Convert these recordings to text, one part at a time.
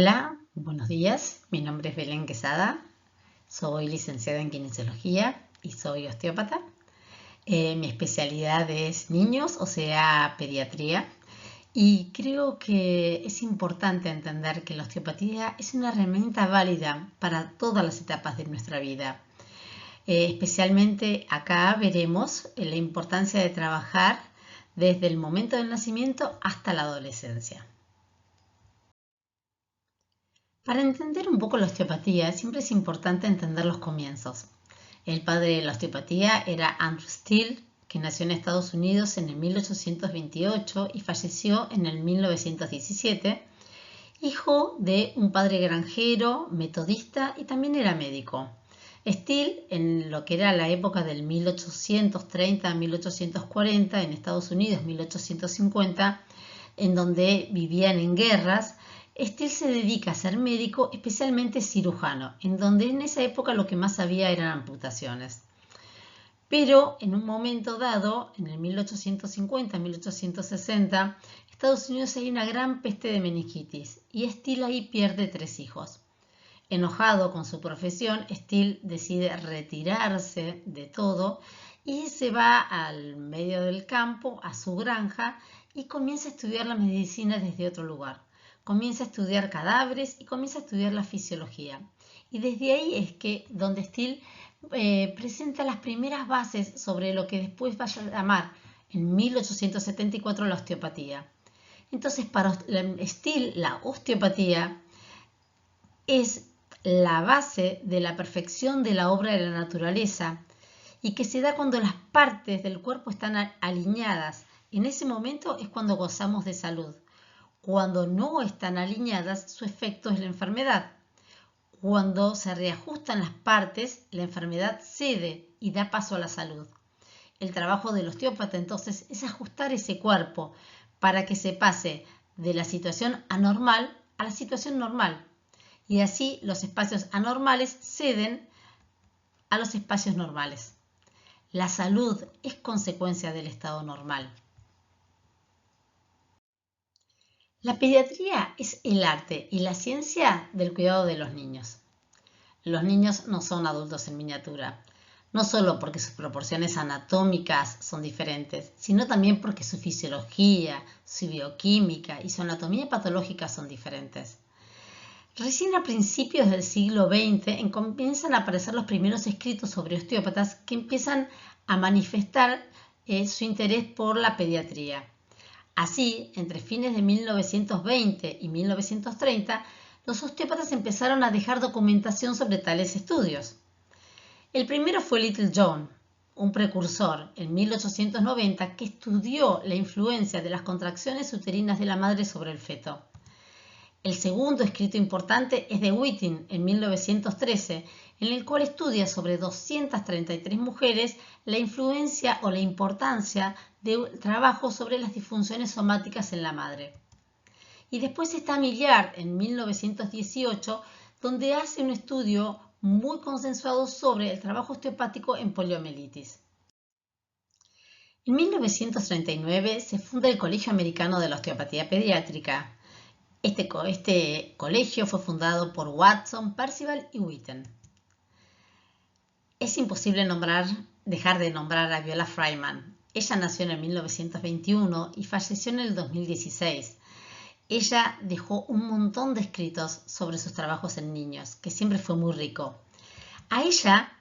Hola, buenos días. Mi nombre es Belén Quesada. Soy licenciada en kinesiología y soy osteópata. Mi especialidad es niños, o sea, pediatría. Y creo que es importante entender que la osteopatía es una herramienta válida para todas las etapas de nuestra vida. Especialmente acá veremos la importancia de trabajar desde el momento del nacimiento hasta la adolescencia. Para entender un poco la osteopatía, siempre es importante entender los comienzos. El padre de la osteopatía era Andrew Steele, que nació en Estados Unidos en el 1828 y falleció en el 1917, hijo de un padre granjero, metodista y también era médico. Steele, en lo que era la época del 1830 a 1840, en Estados Unidos 1850, en donde vivían en guerras, Steele se dedica a ser médico, especialmente cirujano, en donde en esa época lo que más había eran amputaciones. Pero en un momento dado, en el 1850-1860, Estados Unidos hay una gran peste de meningitis y Steele ahí pierde 3 hijos. Enojado con su profesión, Steele decide retirarse de todo y se va al medio del campo, a su granja, y comienza a estudiar la medicina desde otro lugar. Comienza a estudiar cadáveres y comienza a estudiar la fisiología. Y desde ahí es que donde Steele presenta las primeras bases sobre lo que después va a llamar en 1874 la osteopatía. Entonces, para Steele, la osteopatía es la base de la perfección de la obra de la naturaleza y que se da cuando las partes del cuerpo están alineadas. En ese momento es cuando gozamos de salud. Cuando no están alineadas, su efecto es la enfermedad. Cuando se reajustan las partes, la enfermedad cede y da paso a la salud. El trabajo del osteópata entonces es ajustar ese cuerpo para que se pase de la situación anormal a la situación normal. Y así los espacios anormales ceden a los espacios normales. La salud es consecuencia del estado normal. La pediatría es el arte y la ciencia del cuidado de los niños. Los niños no son adultos en miniatura, no solo porque sus proporciones anatómicas son diferentes, sino también porque su fisiología, su bioquímica y su anatomía patológica son diferentes. Recién a principios del siglo XX comienzan a aparecer los primeros escritos sobre osteópatas que empiezan a manifestar su interés por la pediatría. Así, entre fines de 1920 y 1930, los osteópatas empezaron a dejar documentación sobre tales estudios. El primero fue Little John, un precursor en 1890 que estudió la influencia de las contracciones uterinas de la madre sobre el feto. El segundo escrito importante es de Whiting en 1913, en el cual estudia sobre 233 mujeres la influencia o la importancia del trabajo sobre las disfunciones somáticas en la madre. Y después está Millard en 1918, donde hace un estudio muy consensuado sobre el trabajo osteopático en poliomielitis. En 1939 se funda el Colegio Americano de la Osteopatía Pediátrica. Este colegio fue fundado por Watson, Percival y Witten. Es imposible dejar de nombrar a Viola Fryman. Ella nació en el 1921 y falleció en el 2016. Ella dejó un montón de escritos sobre sus trabajos en niños, que siempre fue muy rico. A ella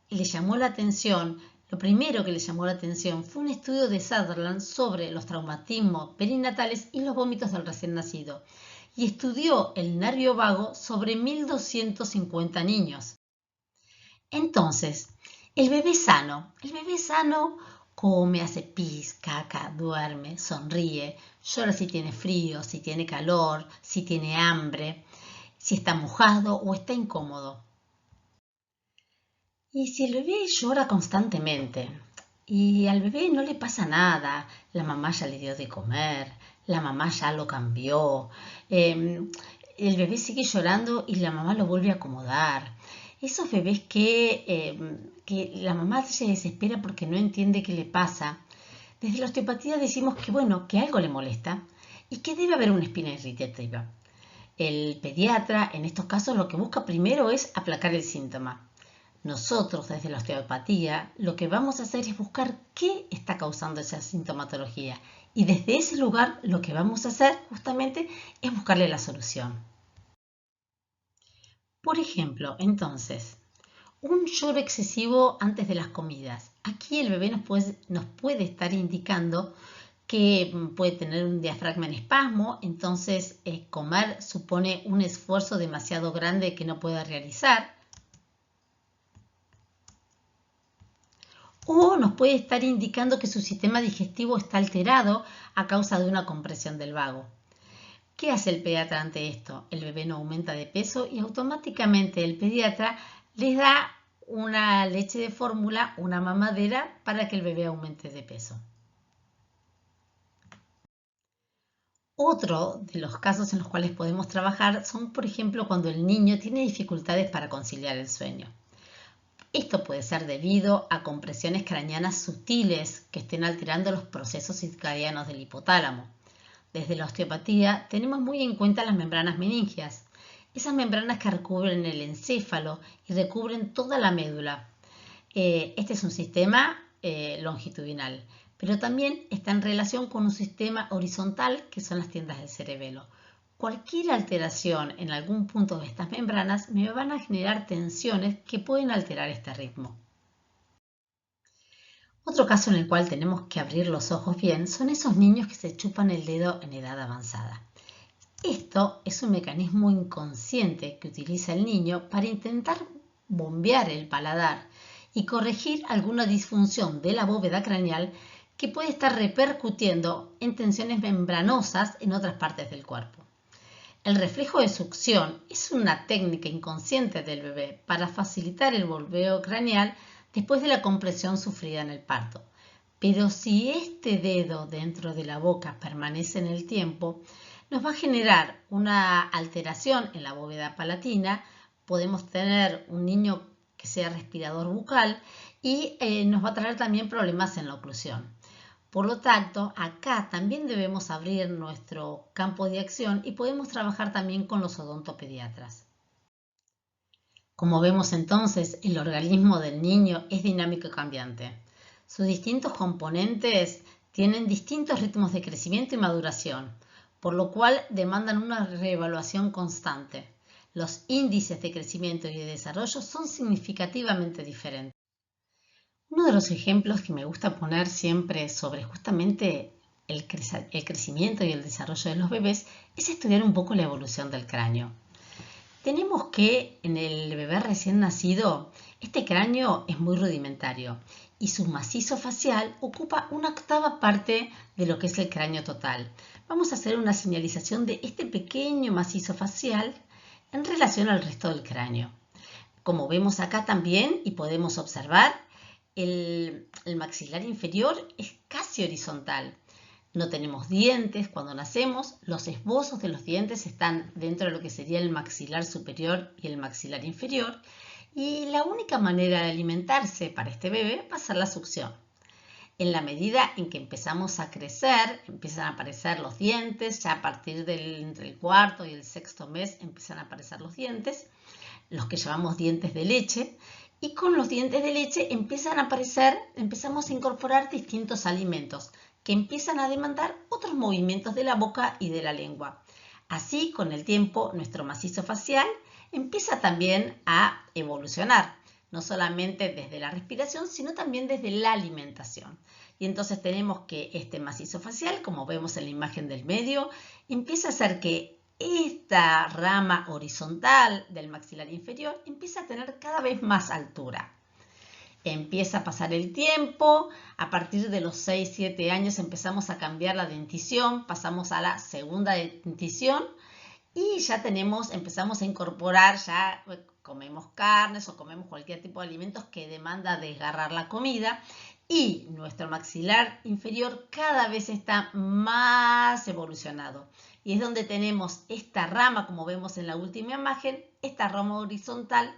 le llamó la atención, lo primero que le llamó la atención fue un estudio de Sutherland sobre los traumatismos perinatales y los vómitos del recién nacido, y estudió el nervio vago sobre 1250 niños. Entonces, el bebé sano come, hace pis, caca, duerme, sonríe, llora si tiene frío, si tiene calor, si tiene hambre, si está mojado o está incómodo. Y si el bebé llora constantemente y al bebé no le pasa nada, la mamá ya le dio de comer, la mamá ya lo cambió, el bebé sigue llorando y la mamá lo vuelve a acomodar. Esos bebés que la mamá se desespera porque no entiende qué le pasa. Desde la osteopatía decimos que, bueno, que algo le molesta y que debe haber una espina irritativa. El pediatra en estos casos lo que busca primero es aplacar el síntoma. Nosotros desde la osteopatía lo que vamos a hacer es buscar qué está causando esa sintomatología y desde ese lugar lo que vamos a hacer justamente es buscarle la solución. Por ejemplo, entonces, un lloro excesivo antes de las comidas. Aquí el bebé nos puede estar indicando que puede tener un diafragma en espasmo, entonces comer supone un esfuerzo demasiado grande que no puede realizar. O nos puede estar indicando que su sistema digestivo está alterado a causa de una compresión del vago. ¿Qué hace el pediatra ante esto? El bebé no aumenta de peso y automáticamente el pediatra les da una leche de fórmula, una mamadera, para que el bebé aumente de peso. Otro de los casos en los cuales podemos trabajar son, por ejemplo, cuando el niño tiene dificultades para conciliar el sueño. Esto puede ser debido a compresiones craneanas sutiles que estén alterando los procesos circadianos del hipotálamo. Desde la osteopatía tenemos muy en cuenta las membranas meningias, esas membranas que recubren el encéfalo y recubren toda la médula. Este es un sistema longitudinal, pero también está en relación con un sistema horizontal que son las tiendas del cerebelo. Cualquier alteración en algún punto de estas membranas me van a generar tensiones que pueden alterar este ritmo. Otro caso en el cual tenemos que abrir los ojos bien son esos niños que se chupan el dedo en edad avanzada. Esto es un mecanismo inconsciente que utiliza el niño para intentar bombear el paladar y corregir alguna disfunción de la bóveda craneal que puede estar repercutiendo en tensiones membranosas en otras partes del cuerpo. El reflejo de succión es una técnica inconsciente del bebé para facilitar el bombeo craneal después de la compresión sufrida en el parto. Pero si este dedo dentro de la boca permanece en el tiempo, nos va a generar una alteración en la bóveda palatina, podemos tener un niño que sea respirador bucal y nos va a traer también problemas en la oclusión. Por lo tanto, acá también debemos abrir nuestro campo de acción y podemos trabajar también con los odontopediatras. Como vemos entonces, el organismo del niño es dinámico y cambiante. Sus distintos componentes tienen distintos ritmos de crecimiento y maduración, por lo cual demandan una reevaluación constante. Los índices de crecimiento y de desarrollo son significativamente diferentes. Uno de los ejemplos que me gusta poner siempre sobre justamente el crecimiento y el desarrollo de los bebés es estudiar un poco la evolución del cráneo. Tenemos que en el bebé recién nacido, este cráneo es muy rudimentario y su macizo facial ocupa una octava parte de lo que es el cráneo total. Vamos a hacer una señalización de este pequeño macizo facial en relación al resto del cráneo. Como vemos acá también y podemos observar, el maxilar inferior es casi horizontal. No tenemos dientes cuando nacemos, los esbozos de los dientes están dentro de lo que sería el maxilar superior y el maxilar inferior, y la única manera de alimentarse para este bebé va a ser la succión. En la medida en que empezamos a crecer, empiezan a aparecer los dientes, ya a partir entre el cuarto y el sexto mes empiezan a aparecer los dientes, los que llamamos dientes de leche, y con los dientes de leche empezamos a incorporar distintos alimentos que empiezan a demandar otros movimientos de la boca y de la lengua. Así, con el tiempo, nuestro macizo facial empieza también a evolucionar, no solamente desde la respiración, sino también desde la alimentación. Y entonces tenemos que este macizo facial, como vemos en la imagen del medio, empieza a hacer que esta rama horizontal del maxilar inferior empieza a tener cada vez más altura. Empieza a pasar el tiempo, a partir de los 6-7 años empezamos a cambiar la dentición, pasamos a la segunda dentición y ya empezamos a incorporar, ya comemos carnes o comemos cualquier tipo de alimentos que demanda desgarrar la comida y nuestro maxilar inferior cada vez está más evolucionado. Y es donde tenemos esta rama, como vemos en la última imagen, esta rama horizontal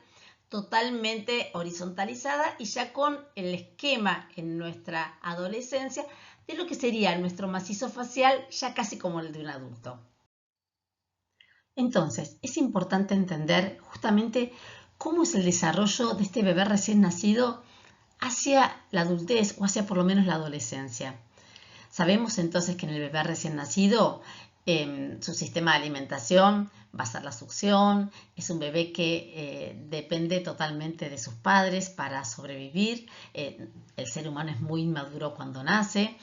totalmente horizontalizada y ya con el esquema en nuestra adolescencia de lo que sería nuestro macizo facial ya casi como el de un adulto. Entonces, es importante entender justamente cómo es el desarrollo de este bebé recién nacido hacia la adultez o hacia por lo menos la adolescencia. Sabemos entonces que en el bebé recién nacido su sistema de alimentación va a ser la succión, es un bebé que depende totalmente de sus padres para sobrevivir, el ser humano es muy inmaduro cuando nace,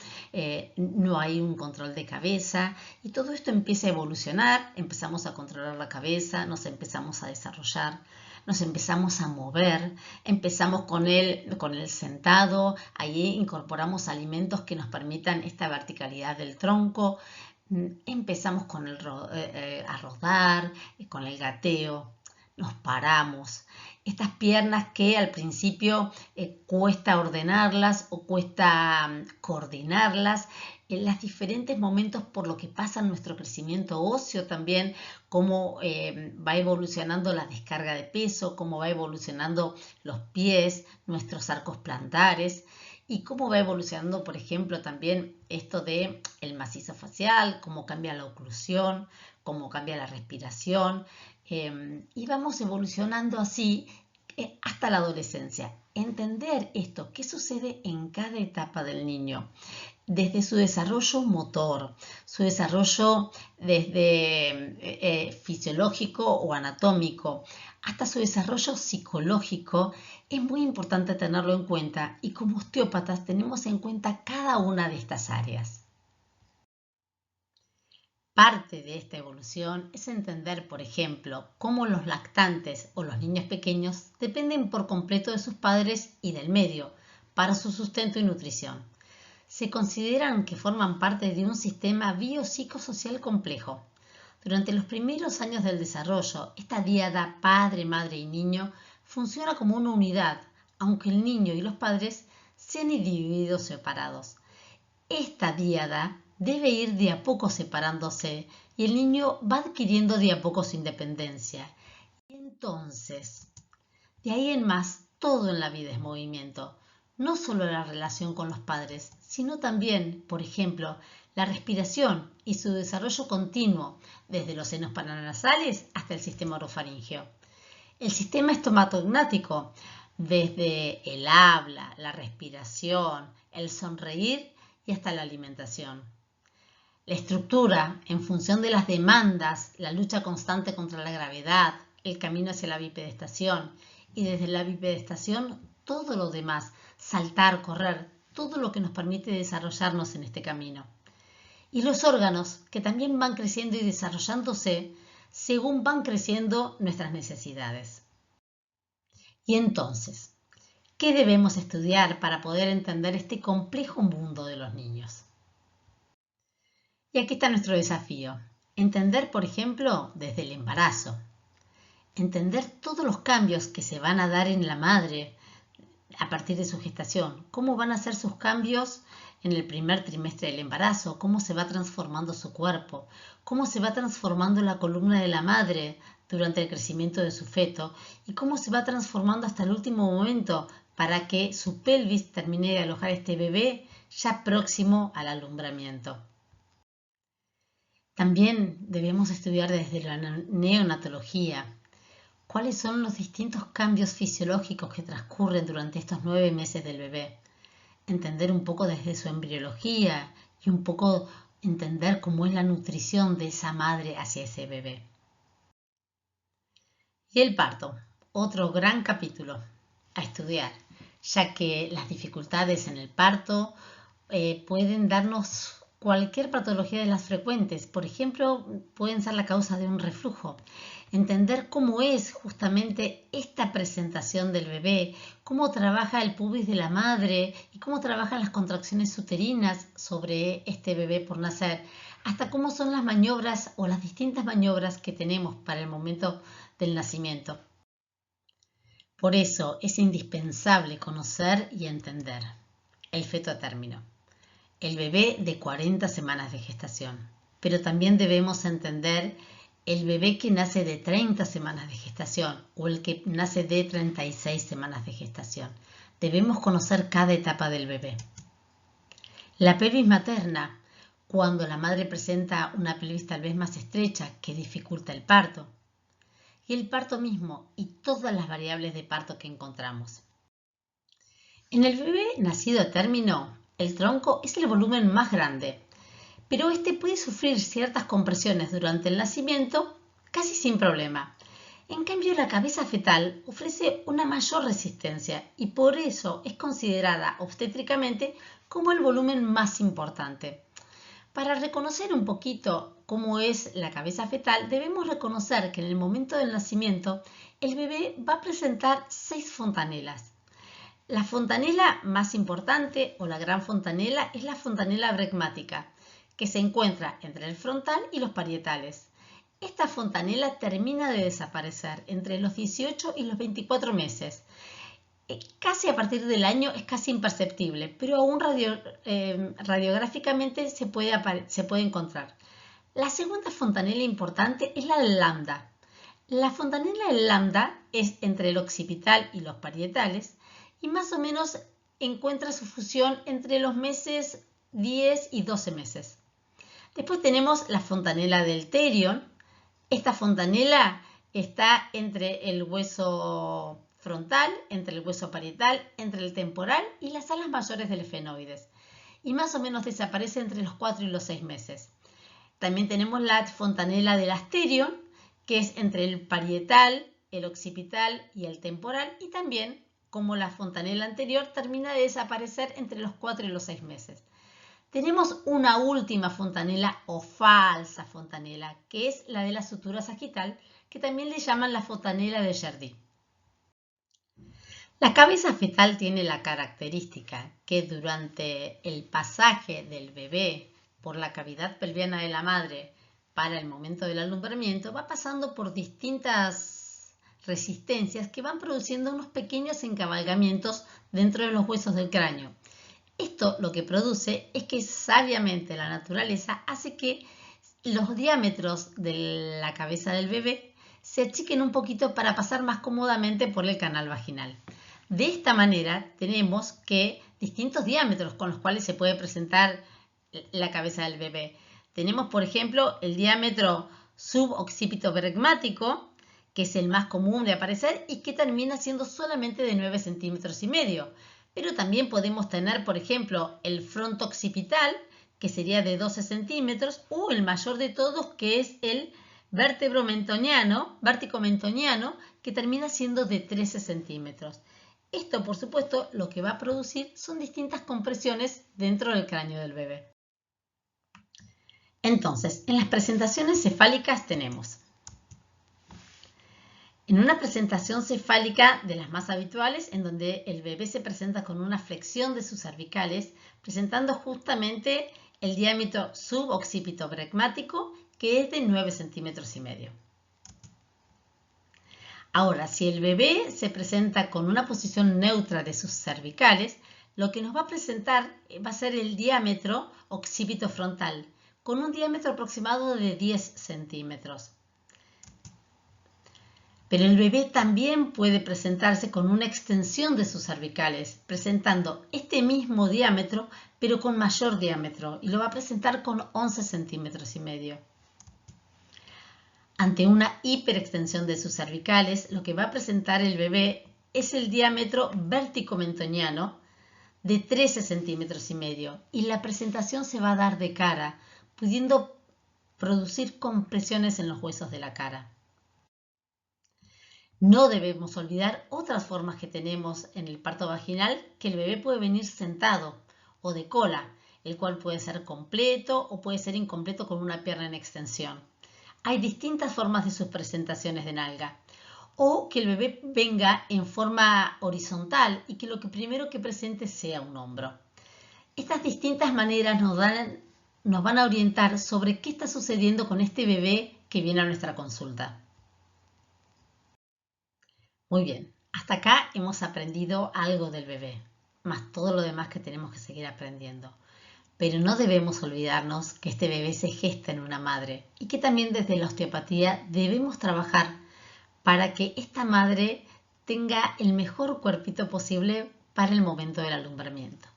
no hay un control de cabeza y todo esto empieza a evolucionar, empezamos a controlar la cabeza, nos empezamos a desarrollar, nos empezamos a mover, empezamos con el sentado, ahí incorporamos alimentos que nos permitan esta verticalidad del tronco, empezamos con a rodar, con el gateo, nos paramos. Estas piernas que al principio cuesta ordenarlas o cuesta coordinarlas, en los diferentes momentos por lo que pasa nuestro crecimiento óseo también, cómo va evolucionando la descarga de peso, cómo va evolucionando los pies, nuestros arcos plantares y cómo va evolucionando, por ejemplo, también esto de el macizo facial, cómo cambia la oclusión, cómo cambia la respiración y vamos evolucionando así hasta la adolescencia. Entender esto, qué sucede en cada etapa del niño, desde su desarrollo motor, su desarrollo desde fisiológico o anatómico, hasta su desarrollo psicológico, es muy importante tenerlo en cuenta y como osteópatas tenemos en cuenta cada una de estas áreas. Parte de esta evolución es entender, por ejemplo, cómo los lactantes o los niños pequeños dependen por completo de sus padres y del medio para su sustento y nutrición. Se consideran que forman parte de un sistema biopsicosocial complejo. Durante los primeros años del desarrollo, esta díada padre, madre y niño funciona como una unidad, aunque el niño y los padres sean individuos separados. Esta díada debe ir de a poco separándose y el niño va adquiriendo de a poco su independencia. Y entonces, de ahí en más, todo en la vida es movimiento. No solo la relación con los padres, sino también, por ejemplo, la respiración y su desarrollo continuo, desde los senos paranasales hasta el sistema orofaringeo. El sistema estomatognático, desde el habla, la respiración, el sonreír y hasta la alimentación. La estructura, en función de las demandas, la lucha constante contra la gravedad, el camino hacia la bipedestación y desde la bipedestación todo lo demás, saltar, correr, todo lo que nos permite desarrollarnos en este camino. Y los órganos que también van creciendo y desarrollándose según van creciendo nuestras necesidades. Y entonces, ¿qué debemos estudiar para poder entender este complejo mundo de los niños? Y aquí está nuestro desafío. Entender, por ejemplo, desde el embarazo. Entender todos los cambios que se van a dar en la madre a partir de su gestación. Cómo van a ser sus cambios en el primer trimestre del embarazo. Cómo se va transformando su cuerpo. Cómo se va transformando la columna de la madre durante el crecimiento de su feto. Y cómo se va transformando hasta el último momento para que su pelvis termine de alojar este bebé ya próximo al alumbramiento. También debemos estudiar desde la neonatología cuáles son los distintos cambios fisiológicos que transcurren durante estos 9 meses del bebé. Entender un poco desde su embriología y un poco entender cómo es la nutrición de esa madre hacia ese bebé. Y el parto, otro gran capítulo a estudiar, ya que las dificultades en el parto pueden darnos cualquier patología de las frecuentes. Por ejemplo, pueden ser la causa de un reflujo. Entender cómo es justamente esta presentación del bebé, cómo trabaja el pubis de la madre y cómo trabajan las contracciones uterinas sobre este bebé por nacer, hasta cómo son las maniobras o las distintas maniobras que tenemos para el momento del nacimiento. Por eso es indispensable conocer y entender el feto a término, el bebé de 40 semanas de gestación, pero también debemos entender el bebé que nace de 30 semanas de gestación o el que nace de 36 semanas de gestación. Debemos conocer cada etapa del bebé. La pelvis materna, cuando la madre presenta una pelvis tal vez más estrecha que dificulta el parto, y el parto mismo y todas las variables de parto que encontramos. En el bebé nacido a término, el tronco es el volumen más grande, pero este puede sufrir ciertas compresiones durante el nacimiento casi sin problema. En cambio, la cabeza fetal ofrece una mayor resistencia y por eso es considerada obstétricamente como el volumen más importante. Para reconocer un poquito cómo es la cabeza fetal, debemos reconocer que en el momento del nacimiento el bebé va a presentar 6 fontanelas. La fontanela más importante o la gran fontanela es la fontanela bregmática, que se encuentra entre el frontal y los parietales. Esta fontanela termina de desaparecer entre los 18 y los 24 meses. Casi a partir del año es casi imperceptible, pero aún radiográficamente se puede encontrar. La segunda fontanela importante es la lambda. La fontanela lambda es entre el occipital y los parietales y más o menos encuentra su fusión entre los meses 10 y 12 meses. Después tenemos la fontanela del terion. Esta fontanela está entre el hueso frontal, entre el hueso parietal, entre el temporal y las alas mayores del efenoides. Y más o menos desaparece entre los 4 y los 6 meses. También tenemos la fontanela del asterion, que es entre el parietal, el occipital y el temporal. Y también, como la fontanela anterior, termina de desaparecer entre los 4 y los 6 meses. Tenemos una última fontanela o falsa fontanela, que es la de la sutura sagital, que también le llaman la fontanela de Jardí. La cabeza fetal tiene la característica que durante el pasaje del bebé por la cavidad pelviana de la madre para el momento del alumbramiento va pasando por distintas resistencias que van produciendo unos pequeños encabalgamientos dentro de los huesos del cráneo. Esto lo que produce es que sabiamente la naturaleza hace que los diámetros de la cabeza del bebé se achiquen un poquito para pasar más cómodamente por el canal vaginal. De esta manera tenemos que distintos diámetros con los cuales se puede presentar la cabeza del bebé. Tenemos, por ejemplo, el diámetro suboccipito-bregmático, que es el más común de aparecer y que termina siendo solamente de 9,5 centímetros. Pero también podemos tener, por ejemplo, el fronto-occipital, que sería de 12 centímetros, o el mayor de todos, que es el vértico-mentoniano, que termina siendo de 13 centímetros. Esto, por supuesto, lo que va a producir son distintas compresiones dentro del cráneo del bebé. Entonces, en las presentaciones cefálicas tenemos en una presentación cefálica de las más habituales, en donde el bebé se presenta con una flexión de sus cervicales, presentando justamente el diámetro suboccipito-bregmático, que es de 9,5 centímetros. Ahora, si el bebé se presenta con una posición neutra de sus cervicales, lo que nos va a presentar va a ser el diámetro occipito-frontal, con un diámetro aproximado de 10 centímetros. Pero el bebé también puede presentarse con una extensión de sus cervicales, presentando este mismo diámetro, pero con mayor diámetro, y lo va a presentar con 11,5 centímetros. Ante una hiperextensión de sus cervicales, lo que va a presentar el bebé es el diámetro vértico-mentoniano de 13,5 centímetros, y la presentación se va a dar de cara, pudiendo producir compresiones en los huesos de la cara. No debemos olvidar otras formas que tenemos en el parto vaginal, que el bebé puede venir sentado o de cola, el cual puede ser completo o puede ser incompleto con una pierna en extensión. Hay distintas formas de sus presentaciones de nalga. O que el bebé venga en forma horizontal y que lo que primero que presente sea un hombro. Estas distintas maneras nos van a orientar sobre qué está sucediendo con este bebé que viene a nuestra consulta. Muy bien, hasta acá hemos aprendido algo del bebé, más todo lo demás que tenemos que seguir aprendiendo. Pero no debemos olvidarnos que este bebé se gesta en una madre y que también desde la osteopatía debemos trabajar para que esta madre tenga el mejor cuerpito posible para el momento del alumbramiento.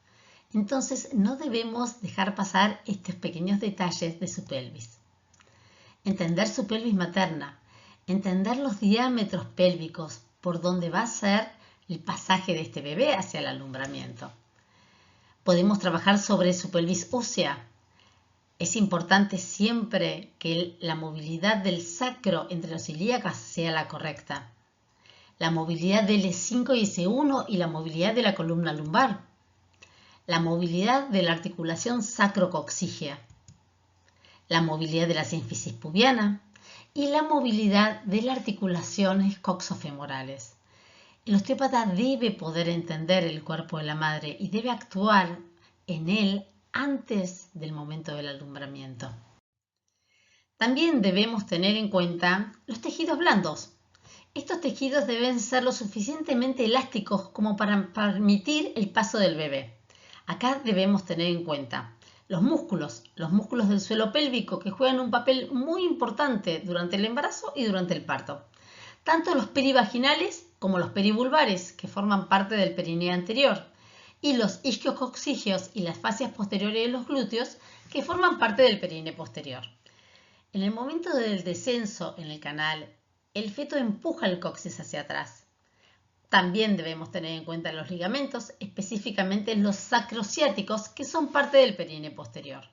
Entonces no debemos dejar pasar estos pequeños detalles de su pelvis. Entender su pelvis materna, entender los diámetros pélvicos por donde va a ser el pasaje de este bebé hacia el alumbramiento. Podemos trabajar sobre su pelvis ósea. Es importante siempre que la movilidad del sacro entre los ilíacos sea la correcta. La movilidad del E5 y S1 y la movilidad de la columna lumbar. La movilidad de la articulación sacrococcígea. La movilidad de la sínfisis pubiana y la movilidad de las articulaciones coxofemorales. El osteópata debe poder entender el cuerpo de la madre y debe actuar en él antes del momento del alumbramiento. También debemos tener en cuenta los tejidos blandos. Estos tejidos deben ser lo suficientemente elásticos como para permitir el paso del bebé. Acá debemos tener en cuenta los músculos del suelo pélvico que juegan un papel muy importante durante el embarazo y durante el parto. Tanto los perivaginales como los perivulvares, que forman parte del perineo anterior, y los isquiococcígeos y las fascias posteriores de los glúteos, que forman parte del perineo posterior. En el momento del descenso en el canal, el feto empuja el coxis hacia atrás. También debemos tener en cuenta los ligamentos, específicamente los sacrociáticos, que son parte del perineo posterior.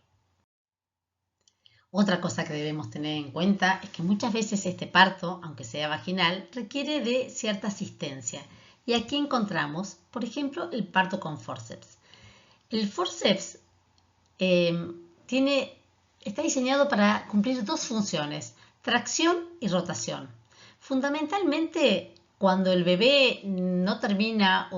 Otra cosa que debemos tener en cuenta es que muchas veces este parto, aunque sea vaginal, requiere de cierta asistencia. Y aquí encontramos, por ejemplo, el parto con forceps. El forceps está diseñado para cumplir dos funciones, tracción y rotación. Fundamentalmente, cuando el bebé no termina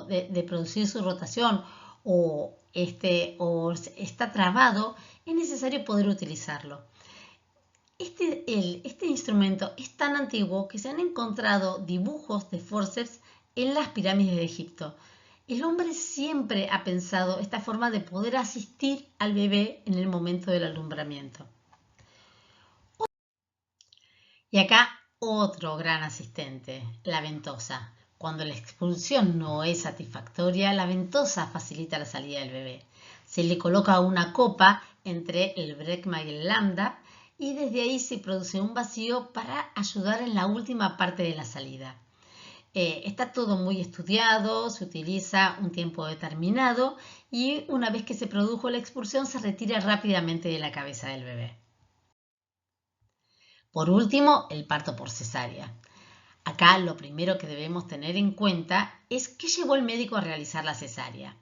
de producir su rotación o está trabado, es necesario poder utilizarlo. Este instrumento es tan antiguo que se han encontrado dibujos de forceps en las pirámides de Egipto. El hombre siempre ha pensado esta forma de poder asistir al bebé en el momento del alumbramiento. Y acá otro gran asistente, la ventosa. Cuando la expulsión no es satisfactoria, la ventosa facilita la salida del bebé. Se le coloca una copa entre el brecma y el lambda y desde ahí se produce un vacío para ayudar en la última parte de la salida. Está todo muy estudiado, se utiliza un tiempo determinado y una vez que se produjo la expulsión se retira rápidamente de la cabeza del bebé. Por último, el parto por cesárea. Acá lo primero que debemos tener en cuenta es qué llevó el médico a realizar la cesárea.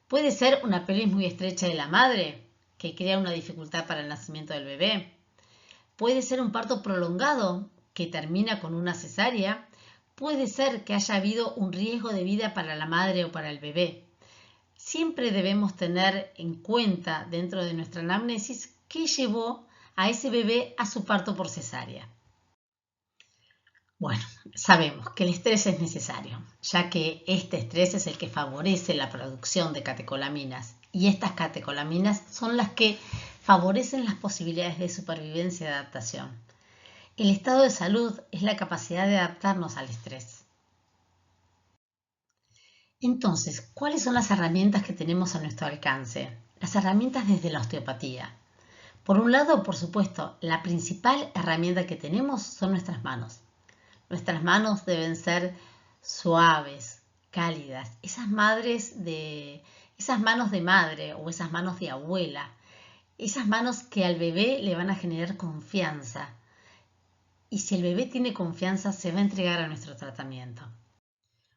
Puede ser una pelvis muy estrecha de la madre, que crea una dificultad para el nacimiento del bebé. Puede ser un parto prolongado, que termina con una cesárea. Puede ser que haya habido un riesgo de vida para la madre o para el bebé. Siempre debemos tener en cuenta dentro de nuestra anamnesis qué llevó a ese bebé a su parto por cesárea. Bueno, sabemos que el estrés es necesario, ya que este estrés es el que favorece la producción de catecolaminas y estas catecolaminas son las que favorecen las posibilidades de supervivencia y adaptación. El estado de salud es la capacidad de adaptarnos al estrés. Entonces, ¿cuáles son las herramientas que tenemos a nuestro alcance? Las herramientas desde la osteopatía. Por un lado, por supuesto, la principal herramienta que tenemos son nuestras manos. Nuestras manos deben ser suaves, cálidas, esas manos de madre o esas manos de abuela, esas manos que al bebé le van a generar confianza. Y si el bebé tiene confianza, se va a entregar a nuestro tratamiento.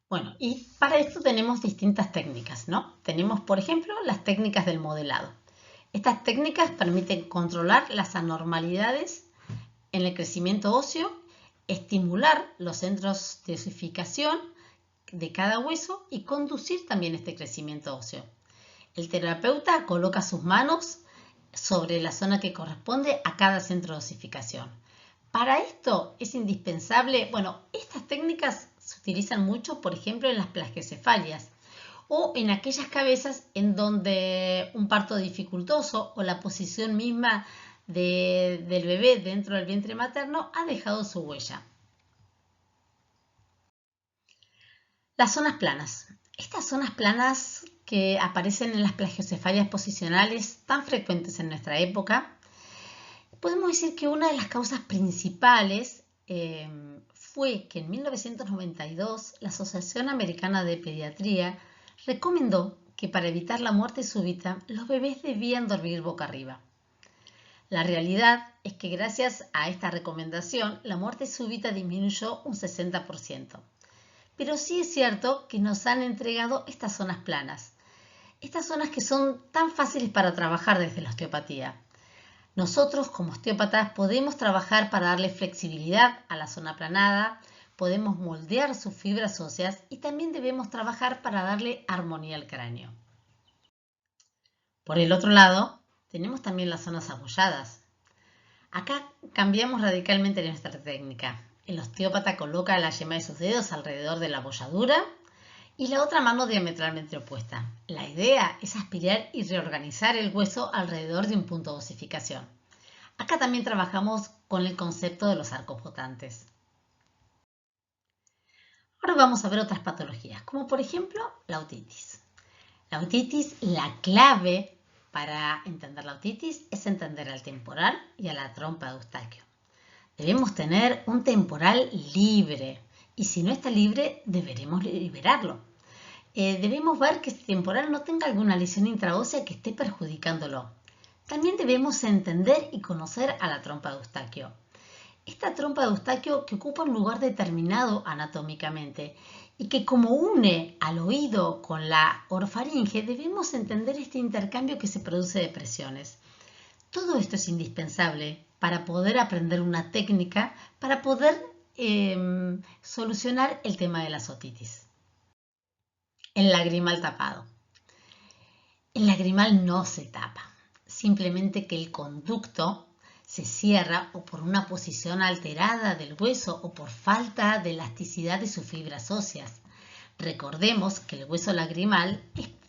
Bueno, y para esto tenemos distintas técnicas, ¿no? Tenemos, por ejemplo, las técnicas del modelado. Estas técnicas permiten controlar las anormalidades en el crecimiento óseo, estimular los centros de osificación de cada hueso y conducir también este crecimiento óseo. El terapeuta coloca sus manos sobre la zona que corresponde a cada centro de osificación. Para esto es indispensable, estas técnicas se utilizan mucho, por ejemplo, en las plagiocefalias o en aquellas cabezas en donde un parto dificultoso o la posición misma del bebé dentro del vientre materno ha dejado su huella. Las zonas planas. Estas zonas planas que aparecen en las plagiocefalias posicionales tan frecuentes en nuestra época, podemos decir que una de las causas principales fue que en 1992 la Asociación Americana de Pediatría recomendó que para evitar la muerte súbita los bebés debían dormir boca arriba. La realidad es que gracias a esta recomendación la muerte súbita disminuyó un 60%. Pero sí es cierto que nos han entregado estas zonas planas, estas zonas que son tan fáciles para trabajar desde la osteopatía. Nosotros como osteópatas podemos trabajar para darle flexibilidad a la zona aplanada, podemos moldear sus fibras óseas y también debemos trabajar para darle armonía al cráneo. Por el otro lado, tenemos también las zonas abolladas. Acá cambiamos radicalmente nuestra técnica. El osteópata coloca la yema de sus dedos alrededor de la abolladura y la otra mano diametralmente opuesta. La idea es aspirar y reorganizar el hueso alrededor de un punto de osificación. Acá también trabajamos con el concepto de los arcos botantes. Ahora vamos a ver otras patologías, como por ejemplo la otitis. La otitis, la clave para entender la otitis es entender al temporal y a la trompa de Eustaquio. Debemos tener un temporal libre y si no está libre deberemos liberarlo. Debemos ver que este temporal no tenga alguna lesión intraósea que esté perjudicándolo. También debemos entender y conocer a la trompa de Eustaquio. Esta trompa de Eustaquio que ocupa un lugar determinado anatómicamente y que como une al oído con la orofaringe, debemos entender este intercambio que se produce de presiones. Todo esto es indispensable para poder aprender una técnica, para poder solucionar el tema de la otitis. El lagrimal tapado. El lagrimal no se tapa, simplemente que el conducto se cierra o por una posición alterada del hueso o por falta de elasticidad de sus fibras óseas. Recordemos que el hueso lagrimal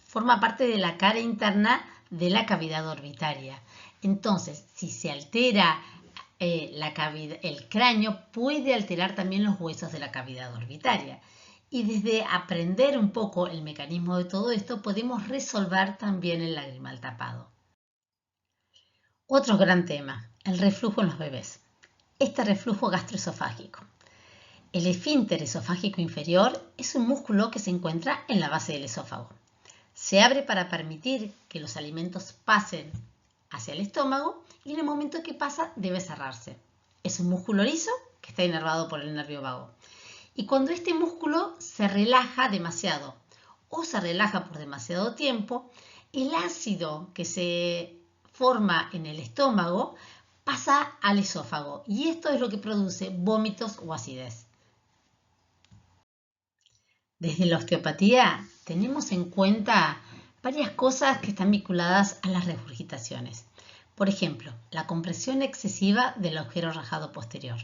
forma parte de la cara interna de la cavidad orbitaria. Entonces, si se altera el cráneo, puede alterar también los huesos de la cavidad orbitaria. Y desde aprender un poco el mecanismo de todo esto, podemos resolver también el lagrimal tapado. Otro gran tema, el reflujo en los bebés. Este reflujo gastroesofágico. El esfínter esofágico inferior es un músculo que se encuentra en la base del esófago. Se abre para permitir que los alimentos pasen hacia el estómago y en el momento que pasa debe cerrarse. Es un músculo liso que está inervado por el nervio vago. Y cuando este músculo se relaja demasiado o se relaja por demasiado tiempo, el ácido que se forma en el estómago pasa al esófago y esto es lo que produce vómitos o acidez. Desde la osteopatía tenemos en cuenta varias cosas que están vinculadas a las regurgitaciones. Por ejemplo, la compresión excesiva del agujero rajado posterior.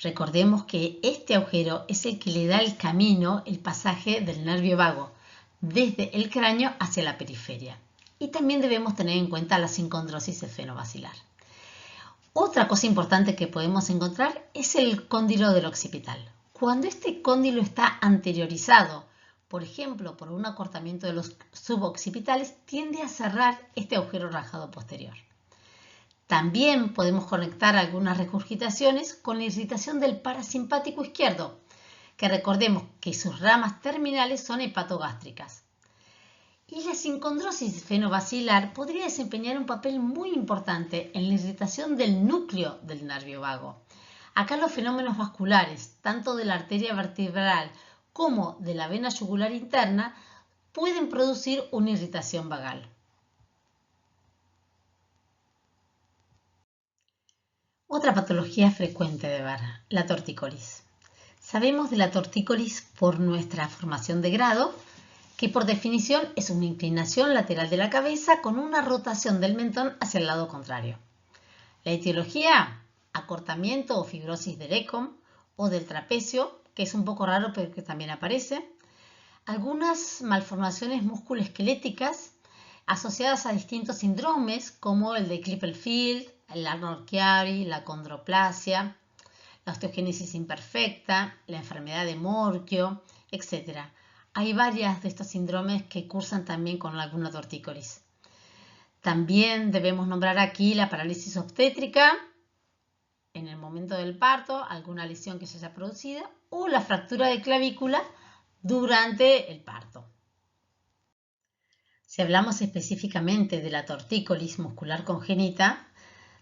Recordemos que este agujero es el que le da el camino, el pasaje del nervio vago, desde el cráneo hacia la periferia. Y también debemos tener en cuenta la sincondrosis esfenobacilar. Otra cosa importante que podemos encontrar es el cóndilo del occipital. Cuando este cóndilo está anteriorizado, por ejemplo, por un acortamiento de los suboccipitales, tiende a cerrar este agujero rajado posterior. También podemos conectar algunas regurgitaciones con la irritación del parasimpático izquierdo, que recordemos que sus ramas terminales son hepatogástricas. Y la sincondrosis esfenobacilar podría desempeñar un papel muy importante en la irritación del núcleo del nervio vago. Acá los fenómenos vasculares, tanto de la arteria vertebral como de la vena yugular interna, pueden producir una irritación vagal. Otra patología frecuente de ver, la tortícolis. Sabemos de la tortícolis por nuestra formación de grado, que por definición es una inclinación lateral de la cabeza con una rotación del mentón hacia el lado contrario. La etiología, acortamiento o fibrosis del ECOM o del trapecio, que es un poco raro pero que también aparece. Algunas malformaciones musculoesqueléticas asociadas a distintos síndromes como el de Klippel-Field, el Arnold-Chiari, la condroplasia, la osteogénesis imperfecta, la enfermedad de Morquio, etc. hay varias de estos síndromes que cursan también con alguna tortícolis. También debemos nombrar aquí la parálisis obstétrica en el momento del parto, alguna lesión que se haya producido, o la fractura de clavícula durante el parto. Si hablamos específicamente de la tortícolis muscular congénita,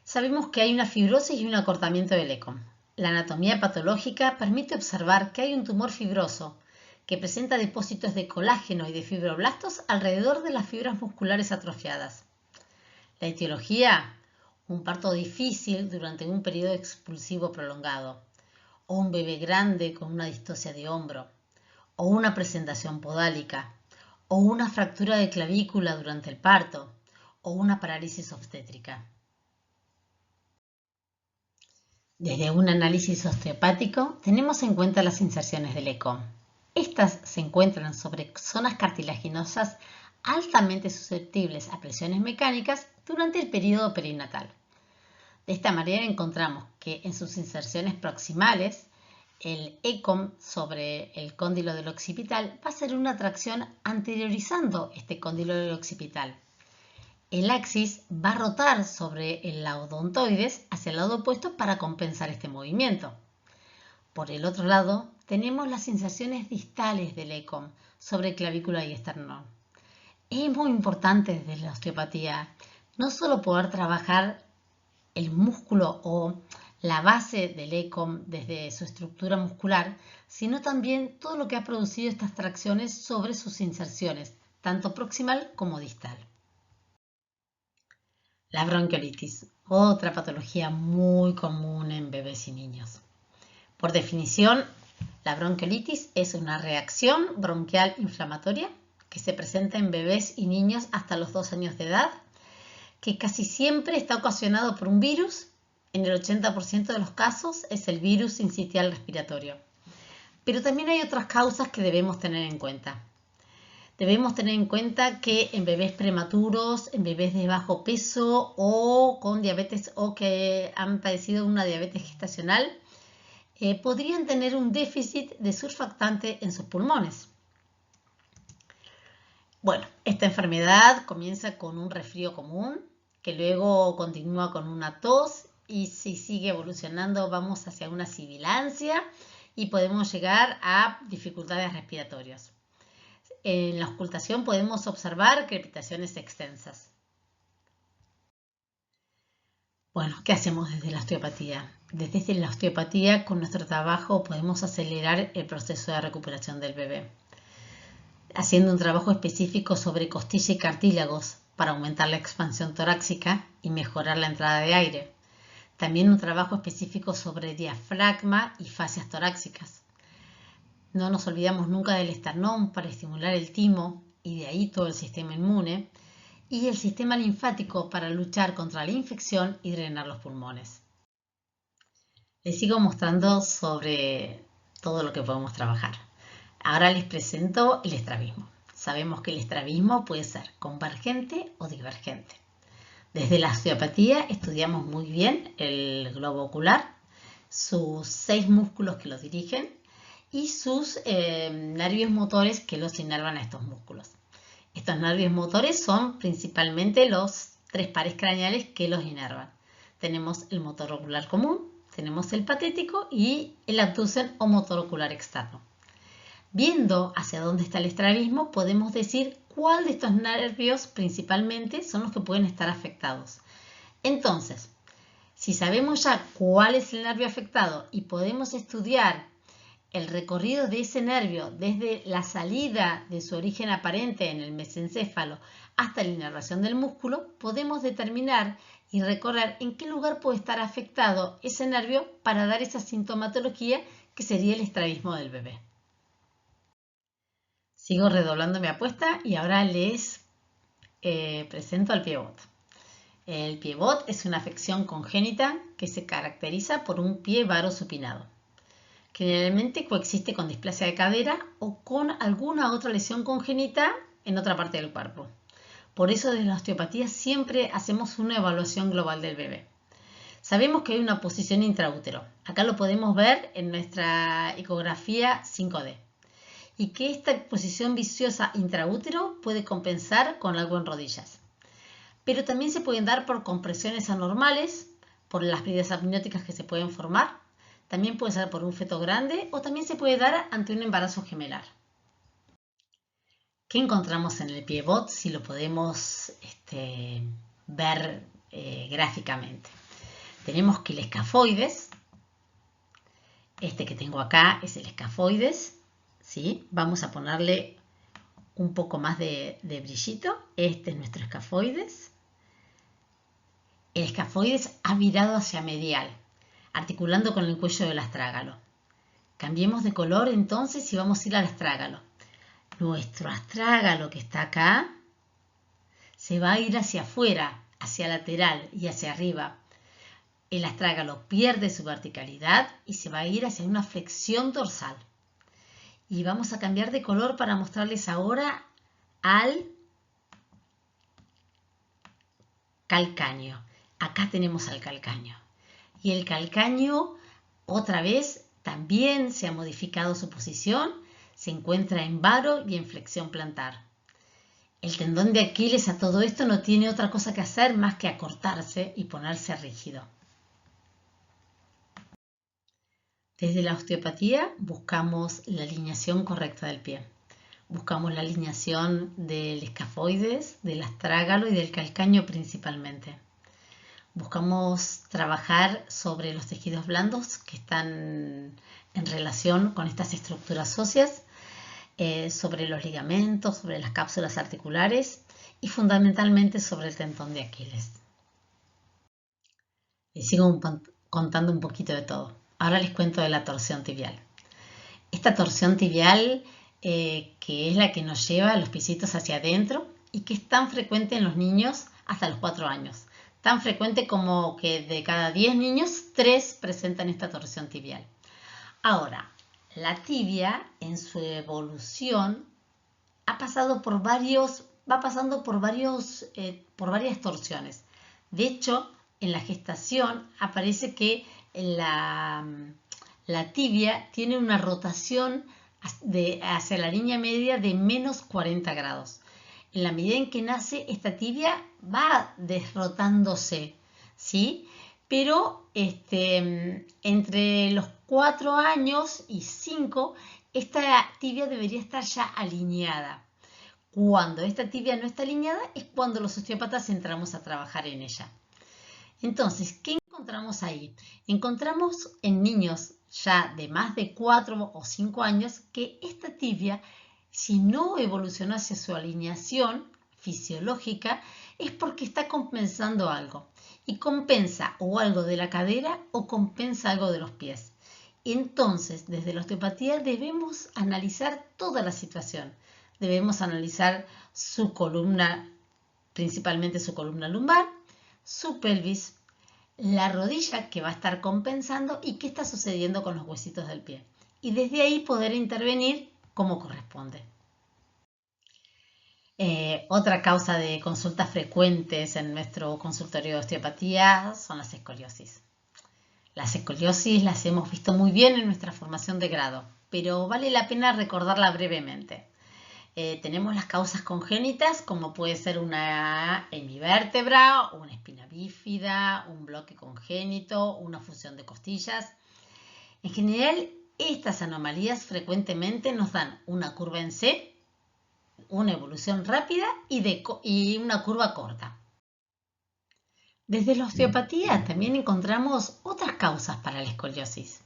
sabemos que hay una fibrosis y un acortamiento del ECOM. La anatomía patológica permite observar que hay un tumor fibroso que presenta depósitos de colágeno y de fibroblastos alrededor de las fibras musculares atrofiadas. La etiología: un parto difícil durante un periodo expulsivo prolongado, o un bebé grande con una distocia de hombro, o una presentación podálica, o una fractura de clavícula durante el parto, o una parálisis obstétrica. Desde un análisis osteopático tenemos en cuenta las inserciones del ECOM. Estas se encuentran sobre zonas cartilaginosas altamente susceptibles a presiones mecánicas durante el periodo perinatal. De esta manera encontramos que en sus inserciones proximales, el ECOM sobre el cóndilo del occipital va a ser una tracción anteriorizando este cóndilo del occipital. El axis va a rotar sobre el odontoides hacia el lado opuesto para compensar este movimiento. Por el otro lado, tenemos las inserciones distales del ECOM sobre clavícula y esternón. Es muy importante desde la osteopatía no solo poder trabajar el músculo o la base del ECOM desde su estructura muscular, sino también todo lo que ha producido estas tracciones sobre sus inserciones, tanto proximal como distal. La bronquiolitis, otra patología muy común en bebés y niños. Por definición, la bronquiolitis es una reacción bronquial inflamatoria que se presenta en bebés y niños hasta los 2 años de edad, que casi siempre está ocasionado por un virus. En el 80% de los casos es el virus sincitial respiratorio. Pero también hay otras causas que debemos tener en cuenta. Debemos tener en cuenta que en bebés prematuros, en bebés de bajo peso o con diabetes o que han padecido una diabetes gestacional, podrían tener un déficit de surfactante en sus pulmones. Bueno, esta enfermedad comienza con un resfrío común, que luego continúa con una tos y si sigue evolucionando vamos hacia una sibilancia y podemos llegar a dificultades respiratorias. En la auscultación podemos observar crepitaciones extensas. Bueno, ¿qué hacemos desde la osteopatía? Desde la osteopatía, con nuestro trabajo, podemos acelerar el proceso de recuperación del bebé, haciendo un trabajo específico sobre costilla y cartílagos para aumentar la expansión torácica y mejorar la entrada de aire. También un trabajo específico sobre diafragma y fascias torácicas. No nos olvidamos nunca del esternón para estimular el timo y de ahí todo el sistema inmune, y el sistema linfático para luchar contra la infección y drenar los pulmones. Les sigo mostrando sobre todo lo que podemos trabajar. Ahora les presento el estrabismo. Sabemos que el estrabismo puede ser convergente o divergente. Desde la osteopatía estudiamos muy bien el globo ocular, sus 6 músculos que lo dirigen y sus nervios motores que los inervan a estos músculos. Estos nervios motores son principalmente los 3 pares craneales que los inervan. Tenemos el motor ocular común, tenemos el patético y el abducen o motor ocular externo. Viendo hacia dónde está el estrabismo, podemos decir cuál de estos nervios principalmente son los que pueden estar afectados. Entonces, si sabemos ya cuál es el nervio afectado y podemos estudiar el recorrido de ese nervio desde la salida de su origen aparente en el mesencéfalo hasta la inervación del músculo, podemos determinar y recorrer en qué lugar puede estar afectado ese nervio para dar esa sintomatología que sería el estrabismo del bebé. Sigo redoblando mi apuesta y ahora les presento al piebot. El piebot es una afección congénita que se caracteriza por un pie varo supinado. Generalmente coexiste con displasia de cadera o con alguna otra lesión congénita en otra parte del cuerpo. Por eso desde la osteopatía siempre hacemos una evaluación global del bebé. Sabemos que hay una posición intraútero. Acá lo podemos ver en nuestra ecografía 5D. y que esta posición viciosa intraútero puede compensar con algo en rodillas. Pero también se pueden dar por compresiones anormales, por las pérdidas amnióticas que se pueden formar. También puede ser por un feto grande o también se puede dar ante un embarazo gemelar. ¿Qué encontramos en el pivot si lo podemos ver gráficamente? Tenemos que el escafoides, este que tengo acá es el escafoides, ¿sí? Vamos a ponerle un poco más de brillito. Este es nuestro escafoides. El escafoides ha virado hacia medial, articulando con el cuello del astrágalo. Cambiemos de color entonces y vamos a ir al astrágalo. Nuestro astrágalo que está acá se va a ir hacia afuera, hacia lateral y hacia arriba. El astrágalo pierde su verticalidad y se va a ir hacia una flexión dorsal. Y vamos a cambiar de color para mostrarles ahora al calcáneo. Acá tenemos al calcáneo. Y el calcáneo, otra vez, también se ha modificado su posición. Se encuentra en varo y en flexión plantar. El tendón de Aquiles a todo esto no tiene otra cosa que hacer más que acortarse y ponerse rígido. Desde la osteopatía buscamos la alineación correcta del pie. Buscamos la alineación del escafoides, del astrágalo y del calcáneo principalmente. Buscamos trabajar sobre los tejidos blandos que están en relación con estas estructuras óseas, sobre los ligamentos, sobre las cápsulas articulares y fundamentalmente sobre el tendón de Aquiles. Les sigo contando un poquito de todo. Ahora les cuento de la torsión tibial. Esta torsión tibial que es la que nos lleva los piecitos hacia adentro y que es tan frecuente en los niños hasta los 4 años. Tan frecuente como que de cada 10 niños, 3 presentan esta torsión tibial. Ahora, la tibia en su evolución va pasando por varias torsiones. De hecho, en la gestación aparece que la tibia tiene una rotación hacia la línea media de menos 40 grados. En la medida en que nace, esta tibia va desrotándose, ¿sí? Pero entre los 4 años y 5, esta tibia debería estar ya alineada. Cuando esta tibia no está alineada es cuando los osteópatas entramos a trabajar en ella. Entonces, ¿qué encontramos ahí? Encontramos en niños ya de más de 4 o 5 años que esta tibia, si no evolucionó hacia su alineación fisiológica, es porque está compensando algo. Y compensa o algo de la cadera o compensa algo de los pies. Entonces, desde la osteopatía debemos analizar toda la situación. Debemos analizar su columna, principalmente su columna lumbar, su pelvis, la rodilla que va a estar compensando y qué está sucediendo con los huesitos del pie. Y desde ahí poder intervenir como corresponde. Otra causa de consultas frecuentes en nuestro consultorio de osteopatía son las escoliosis. Las escoliosis las hemos visto muy bien en nuestra formación de grado, pero vale la pena recordarla brevemente. Tenemos las causas congénitas, como puede ser una hemivértebra, una espina bífida, un bloque congénito, una fusión de costillas. En general, estas anomalías frecuentemente nos dan una curva en C, una evolución rápida y una curva corta. Desde la osteopatía también encontramos otras causas para la escoliosis.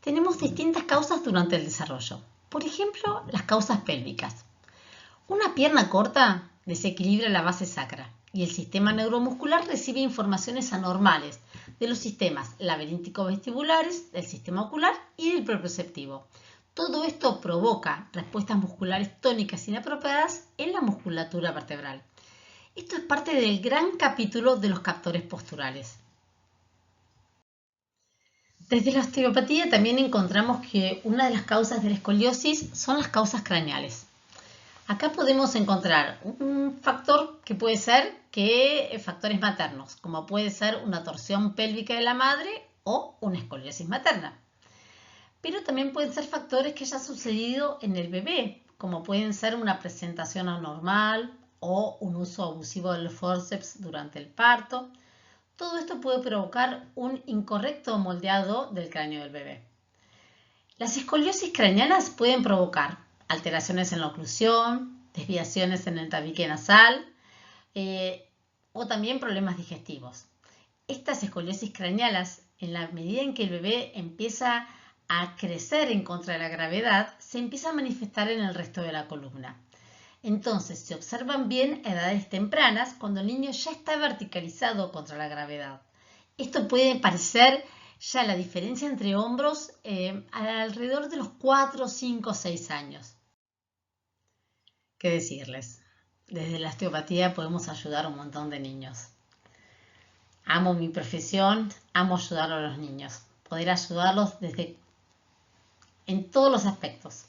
Tenemos distintas causas durante el desarrollo. Por ejemplo, las causas pélvicas. Una pierna corta desequilibra la base sacra y el sistema neuromuscular recibe informaciones anormales de los sistemas laberíntico-vestibulares, del sistema ocular y del propioceptivo. Todo esto provoca respuestas musculares tónicas inapropiadas en la musculatura vertebral. Esto es parte del gran capítulo de los captores posturales. Desde la osteopatía también encontramos que una de las causas de la escoliosis son las causas craneales. Acá podemos encontrar un factor que puede ser factores maternos, como puede ser una torsión pélvica de la madre o una escoliosis materna. pero también pueden ser factores que hayan sucedido en el bebé, como pueden ser una presentación anormal o un uso abusivo del forceps durante el parto. Todo esto puede provocar un incorrecto moldeado del cráneo del bebé. Las escoliosis craneanas pueden provocar alteraciones en la oclusión, desviaciones en el tabique nasal o también problemas digestivos. Estas escoliosis craneanas, en la medida en que el bebé empieza a crecer en contra de la gravedad, se empieza a manifestar en el resto de la columna. Entonces, se observan bien a edades tempranas cuando el niño ya está verticalizado contra la gravedad. Esto puede parecer ya la diferencia entre hombros alrededor de los 4, 5, 6 años. ¿Qué decirles? Desde la osteopatía podemos ayudar a un montón de niños. Amo mi profesión, amo ayudar a los niños. Poder ayudarlos en todos los aspectos.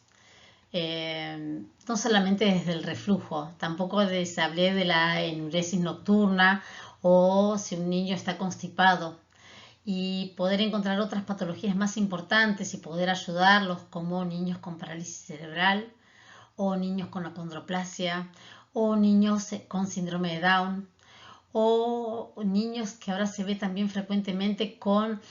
No solamente desde el reflujo, tampoco les hablé de la enuresis nocturna o si un niño está constipado, y poder encontrar otras patologías más importantes y poder ayudarlos, como niños con parálisis cerebral o niños con acondroplasia o niños con síndrome de Down o niños que ahora se ve también frecuentemente con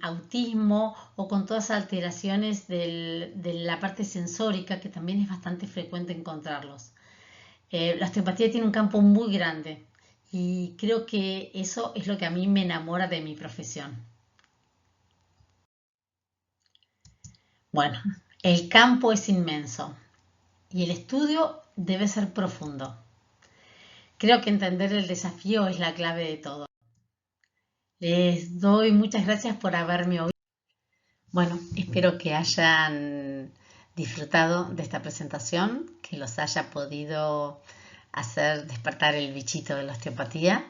autismo o con todas las alteraciones de la parte sensórica, que también es bastante frecuente encontrarlos. La osteopatía tiene un campo muy grande y creo que eso es lo que a mí me enamora de mi profesión. Bueno, el campo es inmenso y el estudio debe ser profundo. Creo que entender el desafío es la clave de todo. Les doy muchas gracias por haberme oído. Bueno, espero que hayan disfrutado de esta presentación, que los haya podido hacer despertar el bichito de la osteopatía.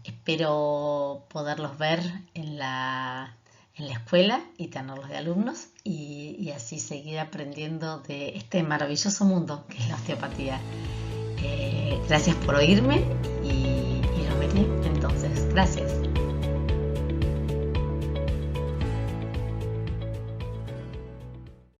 Espero poderlos ver en la escuela y tenerlos de alumnos y así seguir aprendiendo de este maravilloso mundo que es la osteopatía. Gracias por oírme y lo veré entonces. Gracias.